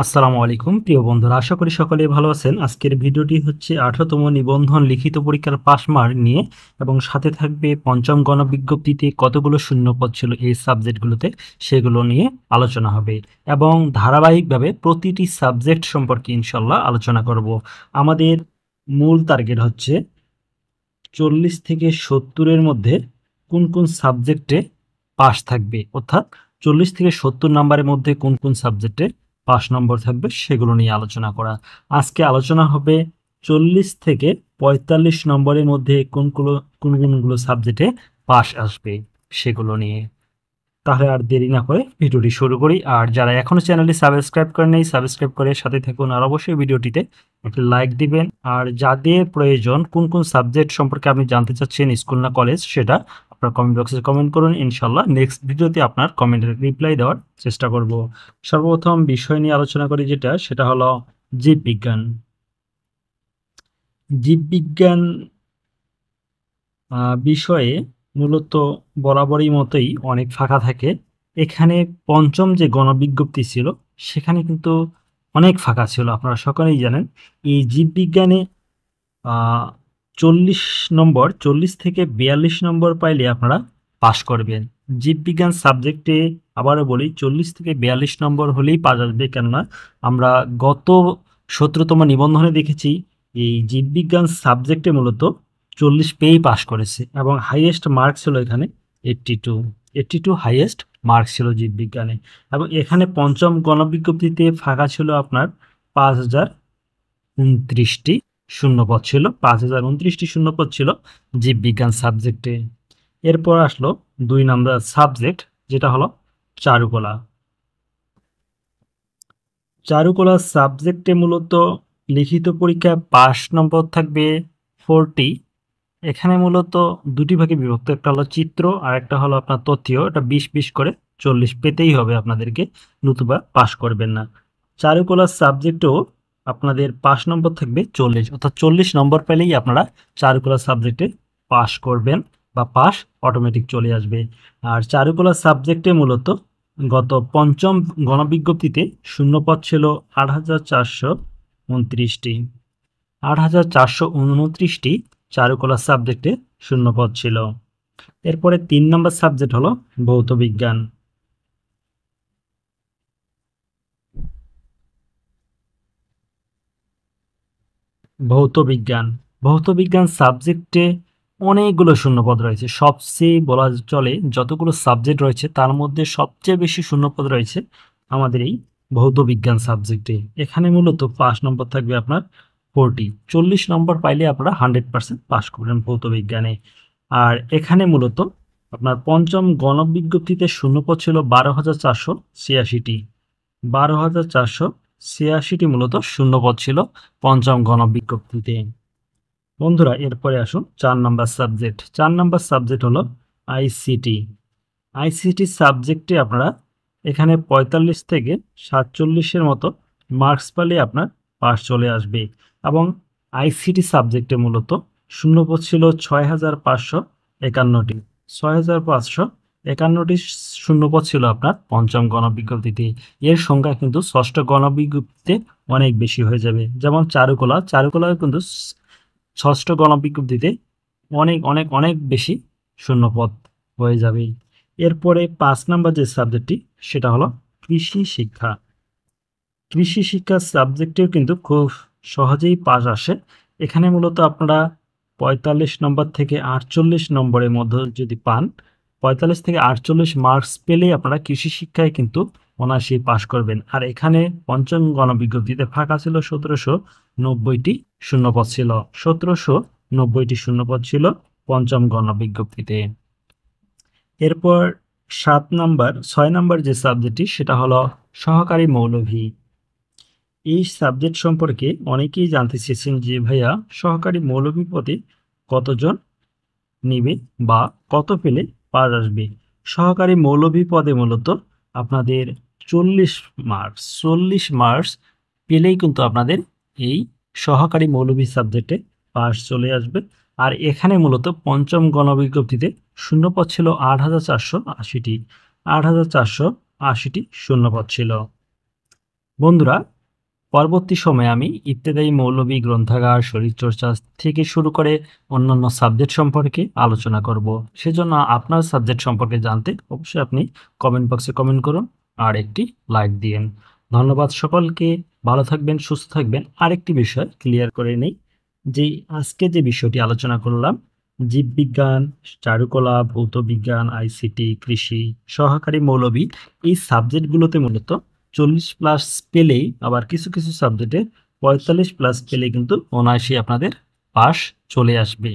আসসালামু আলাইকুম প্রিয় বন্ধুরা, আশা করি সকলে ভালো আছেন। আজকের ভিডিওটি হচ্ছে 18তম নিবন্ধন লিখিত পরীক্ষার পাস মার্ক নিয়ে, এবং সাথে থাকবে পঞ্চম গণবিজ্ঞপ্তিতে কতগুলো শূন্যপদ ছিল এই সাবজেক্টগুলোতে, সেগুলো নিয়ে আলোচনা হবে এবং ধারাবাহিকভাবে প্রতিটি সাবজেক্ট সম্পর্কে ইনশাল্লাহ আলোচনা করব। আমাদের মূল টার্গেট হচ্ছে 40 থেকে 70-এর মধ্যে কোন কোন সাবজেক্টে পাস থাকবে, অর্থাৎ 40 থেকে 70 নাম্বারের মধ্যে কোন কোন সাবজেক্টে পাস নম্বর থাকবে সেগুলো নিয়ে আলোচনা করা। আজকে আলোচনা হবে 40 থেকে 45 নম্বরের মধ্যে কোনগুলো সাবজেক্টে পাস আসবে সেগুলো নিয়ে। তাহলে আর দেরি না করে ভিডিওটি শুরু করি। আর যারা এখনো চ্যানেলটি সাবস্ক্রাইব করেন নাই, সাবস্ক্রাইব করে সাথে থাকুন, আর অবশ্যই ভিডিওটিতে একটি লাইক দিবেন। আর যাদের প্রয়োজন কোন কোন সাবজেক্ট সম্পর্কে আপনি জানতে চাচ্ছেন, স্কুল না কলেজ, সেটা আপনার কমেন্ট বক্সে কমেন্ট করুন। ইনশাল্লাহ নেক্সট ভিডিওতে আপনার কমেন্টের রিপ্লাই দেওয়ার চেষ্টা করব। সর্বপ্রথম বিষয় নিয়ে আলোচনা করি, সেটা হলো জীববিজ্ঞান। জীববিজ্ঞান বিষয়ে মূলত বরাবরই মতোই অনেক ফাঁকা থাকে। এখানে পঞ্চম যে গণবিজ্ঞপ্তি ছিল সেখানে কিন্তু অনেক ফাঁকা ছিল, আপনারা সকলেই জানেন। এই জীববিজ্ঞানে 40 নম্বর, 40 থেকে 42 নম্বর পাইলে আপনারা পাশ করবেন। জীববিজ্ঞান সাবজেক্টে আবারও বলি 40 থেকে 42 নম্বর হলেই পাস আসবে, কেননা আমরা গত 17তম নিবন্ধনে দেখেছি এই জীববিজ্ঞান সাবজেক্টে মূলত 40 পেয়েই পাশ করেছে, এবং হাইয়েস্ট মার্ক ছিল এখানে 82 হাইয়েস্ট মার্ক ছিল জীববিজ্ঞানে। এবং এখানে পঞ্চম গণবিজ্ঞপ্তিতে ফাঁকা ছিল আপনার 5029টি শূন্যপদ ছিল, 5029টি শূন্যপদ ছিল জীববিজ্ঞান সাবজেক্টে। এরপর আসলো 2 নম্বর সাবজেক্ট, যেটা হলো চারুকলা। চারুকলা সাবজেক্টে মূলত লিখিত পরীক্ষায় পাস নম্বর থাকবে 40। এখানে মূলত দুটি ভাগে বিভক্ত, একটা হলো চিত্র আর একটা হলো আপনার তথ্য। এটা 20-20 করে 40 পেতেই হবে আপনাদেরকে, নতুবা পাস করবেন না। চারুকলা সাবজেক্টেও আপনাদের পাস নম্বর থাকবে 40, অর্থাৎ 40 নম্বর পেলেই আপনারা চারুকলা সাবজেক্টে পাস করবেন, বা পাস অটোমেটিক চলে আসবে। আর চারুকলা সাবজেক্টে মূলত গত পঞ্চম গণবিজ্ঞপ্তিতে শূন্যপদ ছিল 8429টি। 8429টি চারুকলা সাবজেক্টে শূন্যপদ ছিল। এরপরে 3 নম্বর সাবজেক্ট হলো ভৌত বিজ্ঞান। ভৌত বিজ্ঞান ভৌত বিজ্ঞান সাবজেক্টে অনেকগুলো শূন্যপদ রয়েছে। সবচেয়ে বলা চলে যতগুলো সাবজেক্ট রয়েছে তার মধ্যে সবচেয়ে বেশি শূন্যপদ রয়েছে আমাদের এই ভৌত বিজ্ঞান সাবজেক্টে। এখানে মূলত পাস নম্বর থাকবে আপনার 40। 40 নম্বর পাইলে আপনারা 100% পাস করবেন ভৌত বিজ্ঞানে। আর এখানে মূলত আপনার পঞ্চম গণবিজ্ঞপ্তিতে শূন্যপদ ছিল 12,486টি। 12,486টি মূলত শূন্যপদ ছিল পঞ্চম গণবিজ্ঞপ্তিতে। বন্ধুরা, এরপরে আসুন 4 নম্বর সাবজেক্ট। 4 নম্বর সাবজেক্ট হলো আইসিটি। আইসিটি সাবজেক্টে আপনারা এখানে 45 থেকে 47-এর মতো মার্কস পেলে আপনার পাস চলে আসবে। এবং আইসিটি সাবজেক্টে মূলত শূন্যপদ ছিল 6,551টি। 6,551টি শূন্যপদ ছিল আপনার পঞ্চম গণবিজ্ঞপ্তিতে। এর সংখ্যা কিন্তু ষষ্ঠ গণবিজ্ঞপ্তিতে অনেক বেশি হয়ে যাবে। যেমন চারুকলা কিন্তু ষষ্ঠ গণবিজ্ঞপ্তিতে অনেক অনেক অনেক বেশি শূন্যপদ হয়ে যাবে। এরপরে 5 নম্বর যে সাবজেক্টটি সেটা হলো কৃষি শিক্ষা। কৃষি শিক্ষা সাবজেক্টেও কিন্তু খুব সহজেই পাস আসে। এখানে মূলত আপনারা 45 নম্বর থেকে 48 নম্বরের মধ্যে যদি পান, 45 থেকে 48 মার্কস পেলেই আপনারা কৃষি শিক্ষায় কিন্তু অনায়াসেই পাস করবেন। আর এখানে পঞ্চম গণবিজ্ঞপ্তিতে ফাঁকা ছিল 1790টি শূন্যপদ ছিল। 1790টি শূন্যপদ ছিল পঞ্চম গণবিজ্ঞপ্তিতে। এরপর 6 নম্বর যে সাবজেক্টটি সেটা হলো সহকারী মৌলভী। এই সাবজেক্ট সম্পর্কে অনেকেই জানতে চেয়েছেন যে ভাইয়া, সহকারী মৌলভী পদে কতজন নিবে বা কত পেলে পাস আসবে। সহকারী মৌলভী পদে মূলত আপনাদের 40 মার্কস পেলেই কিন্তু আপনাদের এই সহকারী মৌলভী সাবজেক্টে পাস চলে আসবে। আর এখানে মূলত পঞ্চম গণবিজ্ঞপ্তিতে শূন্যপদ ছিল 8,480টি। 8,480টি শূন্যপদ ছিল। বন্ধুরা, পরবর্তী সময়ে আমি ইবতেদায়ী মৌলভী গ্রন্থাগার, শরীরচর্চা থেকে শুরু করে অন্যান্য সাবজেক্ট সম্পর্কে আলোচনা করব। সেজন্য আপনার সাবজেক্ট সম্পর্কে জানতে অবশ্যই আপনি কমেন্ট বক্সে কমেন্ট করুন আর একটি লাইক দিন। ধন্যবাদ সকলকে। ভালো থাকবেন, সুস্থ থাকবেন। আরেকটি বিষয় ক্লিয়ার করে নেই যে আজকে যে বিষয়টি আলোচনা করলাম, জীববিজ্ঞান, চারুকলা, ভৌত বিজ্ঞান, আইসিটি, কৃষি, সহকারী মৌলভী, এই সাবজেক্টগুলোতে মূলত 40+ পেলেই, আবার কিছু কিছু সাবজেক্টে 45+ পেলেই কিন্তু অনায়াসেই আপনাদের পাস চলে আসবে।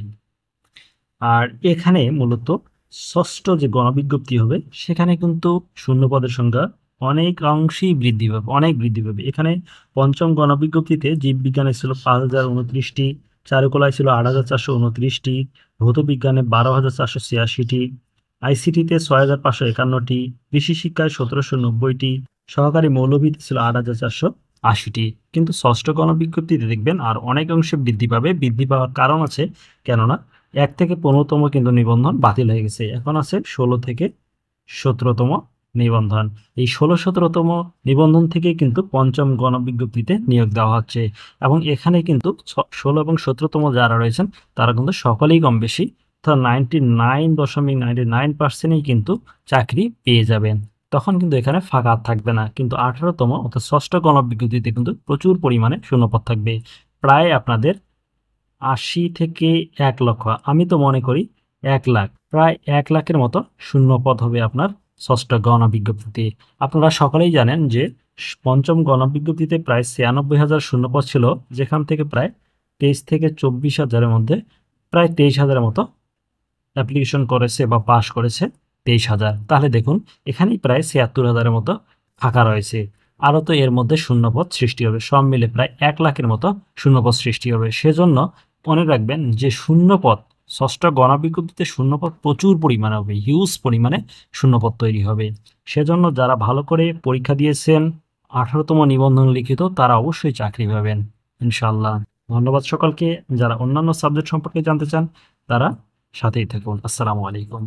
আর এখানে মূলত ষষ্ঠ যে গণবিজ্ঞপ্তি হবে সেখানে কিন্তু শূন্য পদের সংখ্যা অনেক অংশেই বৃদ্ধি পাবে, অনেক বৃদ্ধি পাবে। এখানে পঞ্চম গণবিজ্ঞপ্তিতে জীববিজ্ঞানে ছিল 5029টি, চারুকলায় ছিল 8429টি, ভৌত বিজ্ঞানে 12486টি, আইসিটিতে 6551টি, কৃষি শিক্ষায় 1790টি, সহকারী মৌলভীতে ছিল 8480টি। কিন্তু ষষ্ঠ গণবিজ্ঞপ্তিতে দেখবেন আর অনেক অংশে বৃদ্ধি পাবে। বৃদ্ধি পাওয়ার কারণ আছে, কেননা 1 থেকে 15তম কিন্তু নিবন্ধন বাতিল হয়ে গেছে। এখন আছে 16 থেকে 17তম নিবন্ধন। এই 16-17তম নিবন্ধন থেকে কিন্তু পঞ্চম গণবিজ্ঞপ্তিতে নিয়োগ দেওয়া হচ্ছে এবং এখানে কিন্তু 16 এবং 17তম যারা রয়েছেন তারা কিন্তু সকলেই কম বেশি, অর্থাৎ 99.99%ই কিন্তু চাকরি পেয়ে যাবেন। তখন কিন্তু এখানে ফাঁকা আর থাকবে না। কিন্তু 18তম অর্থাৎ ষষ্ঠ গণবিজ্ঞপ্তিতে কিন্তু প্রচুর পরিমাণে শূন্যপদ থাকবে। প্রায় আপনাদের 80 থেকে 1 লক্ষ, আমি তো মনে করি 1 লাখ, প্রায় 1 লাখের মতো শূন্যপদ হবে আপনার ষষ্ঠ গণবিজ্ঞপ্তিতে। আপনারা সকলেই জানেন যে পঞ্চম গণবিজ্ঞপ্তিতে প্রায় 96,000 শূন্যপদ ছিল, যেখান থেকে প্রায় 23 থেকে 24,000-এর মধ্যে প্রায় 23,000-এর মতো অ্যাপ্লিকেশন করেছে বা পাস করেছে 23,000। তাহলে দেখুন এখানেই প্রায় 76,000-এর মতো ফাঁকা রয়েছে। আরও তো এর মধ্যে শূন্যপদ সৃষ্টি হবে, সব মিলে প্রায় 1 লাখের মতো শূন্যপদ সৃষ্টি হবে। সেজন্য মনে রাখবেন যে শূন্যপদ, ষষ্ঠ গণবিজ্ঞপ্তিতে শূন্যপদ প্রচুর পরিমাণে হবে, হিউজ পরিমাণে শূন্যপদ তৈরি হবে। সেজন্য যারা ভালো করে পরীক্ষা দিয়েছেন, 18তম নিবন্ধন লিখিত, তারা অবশ্যই চাকরি পাবেন ইনশাআল্লাহ। ধন্যবাদ সকলকে। যারা অন্যান্য সাবজেক্ট সম্পর্কে জানতে চান তারা সাথেই থাকুন। আসসালামু আলাইকুম।